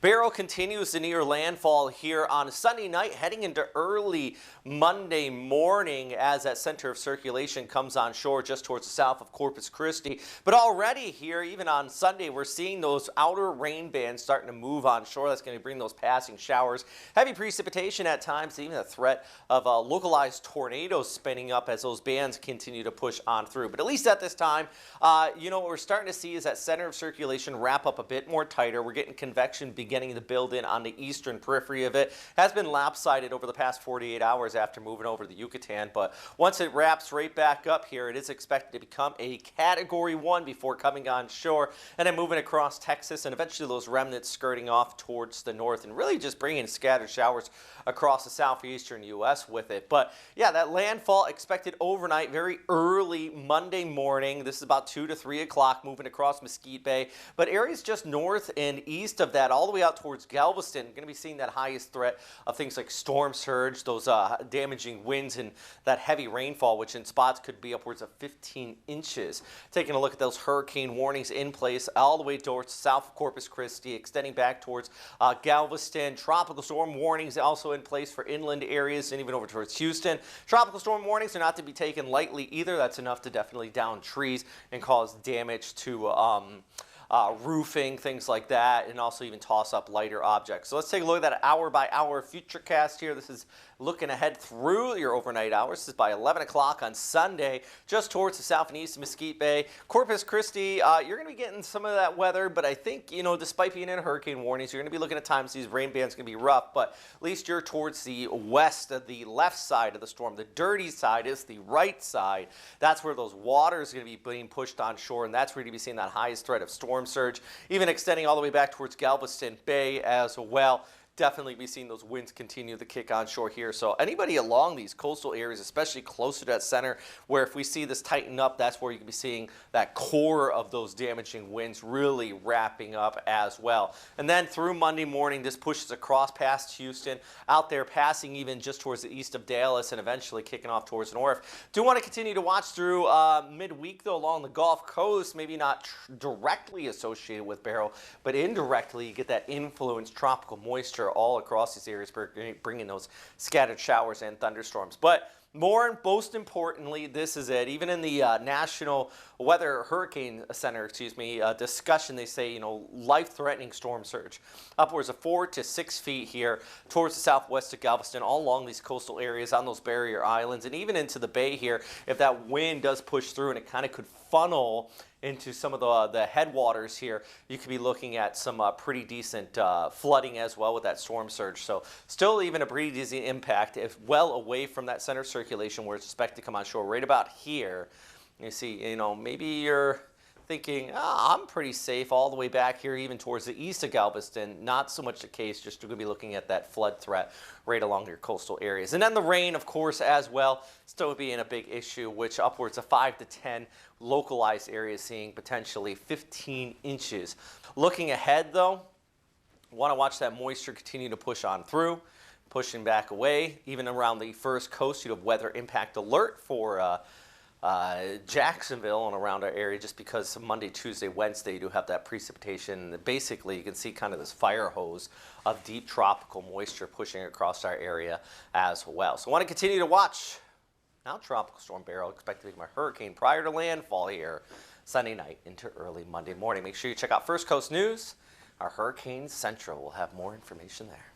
Beryl continues to near landfall here on Sunday night, heading into early Monday morning as that center of circulation comes on shore just towards the south of Corpus Christi. But already here, even on Sunday, we're seeing those outer rain bands starting to move on shore. That's going to bring those passing showers, heavy precipitation at times, even a threat of localized tornadoes spinning up as those bands continue to push on through. But at least at this time, what we're starting to see is that center of circulation wrap up a bit more tighter. We're getting convection beginning to build in on the eastern periphery of it. Has been lopsided over the past 48 hours after moving over the Yucatan, but once it wraps right back up here, it is expected to become a Category 1 before coming on shore and then moving across Texas and eventually those remnants skirting off towards the north and really just bringing scattered showers across the southeastern U.S. with it. But yeah, that landfall expected overnight, very early Monday morning. This is about 2 to 3 o'clock, moving across Mesquite Bay, but areas just north and east of that, all the way out towards Galveston, going to be seeing that highest threat of things like storm surge, those damaging winds, and that heavy rainfall, which in spots could be upwards of 15 inches. Taking a look at those hurricane warnings in place all the way towards south of Corpus Christi, extending back towards Galveston. Tropical storm warnings also in place for inland areas and even over towards Houston. Tropical storm warnings are not to be taken lightly either. That's enough to definitely down trees and cause damage to roofing, things like that, and also even toss up lighter objects. So let's take a look at that hour by hour future cast here. This is looking ahead through your overnight hours. This is by 11 o'clock on Sunday, just towards the south and east of Mesquite Bay. Corpus Christi, you're going to be getting some of that weather, but I think, despite being in hurricane warnings, you're going to be looking at times these rain bands going to be rough, but at least you're towards the west of the left side of the storm. The dirty side is the right side. That's where those waters are going to be being pushed on shore, and that's where you're going to be seeing that highest threat of storm surge, even extending all the way back towards Galveston Bay as well. Definitely be seeing those winds continue to kick on shore here. So anybody along these coastal areas, especially closer to that center, where if we see this tighten up, that's where you can be seeing that core of those damaging winds really wrapping up as well. And then through Monday morning, this pushes across past Houston, out there passing even just towards the east of Dallas and eventually kicking off towards the north. Do want to continue to watch through midweek though along the Gulf Coast, maybe not directly associated with Beryl, but indirectly you get that influence tropical moisture all across these areas, bringing those scattered showers and thunderstorms. But most importantly, this is it. Even in the National Weather Hurricane Center, discussion, they say, life-threatening storm surge. Upwards of 4 to 6 feet here towards the southwest of Galveston, all along these coastal areas, on those barrier islands, and even into the bay here, if that wind does push through and it kind of could funnel into some of the headwaters here, you could be looking at some pretty decent flooding as well with that storm surge. So still even a pretty decent impact, if well away from that center circulation where it's expected to come on shore right about here. You see, maybe you're thinking, I'm pretty safe all the way back here, even towards the east of Galveston. Not so much the case, just going to be looking at that flood threat right along your coastal areas. And then the rain, of course, as well, still being a big issue, which upwards of 5 to 10 localized areas seeing potentially 15 inches. Looking ahead, though, want to watch that moisture continue to push on through, pushing back away. Even around the first coast, you have weather impact alert for Jacksonville and around our area, just because Monday, Tuesday, Wednesday you do have that precipitation. Basically, you can see kind of this fire hose of deep tropical moisture pushing across our area as well. So I want to continue to watch. Now Tropical Storm Beryl, expect to become a hurricane prior to landfall here Sunday night into early Monday morning. Make sure you check out First Coast News. Our Hurricane Central will have more information there.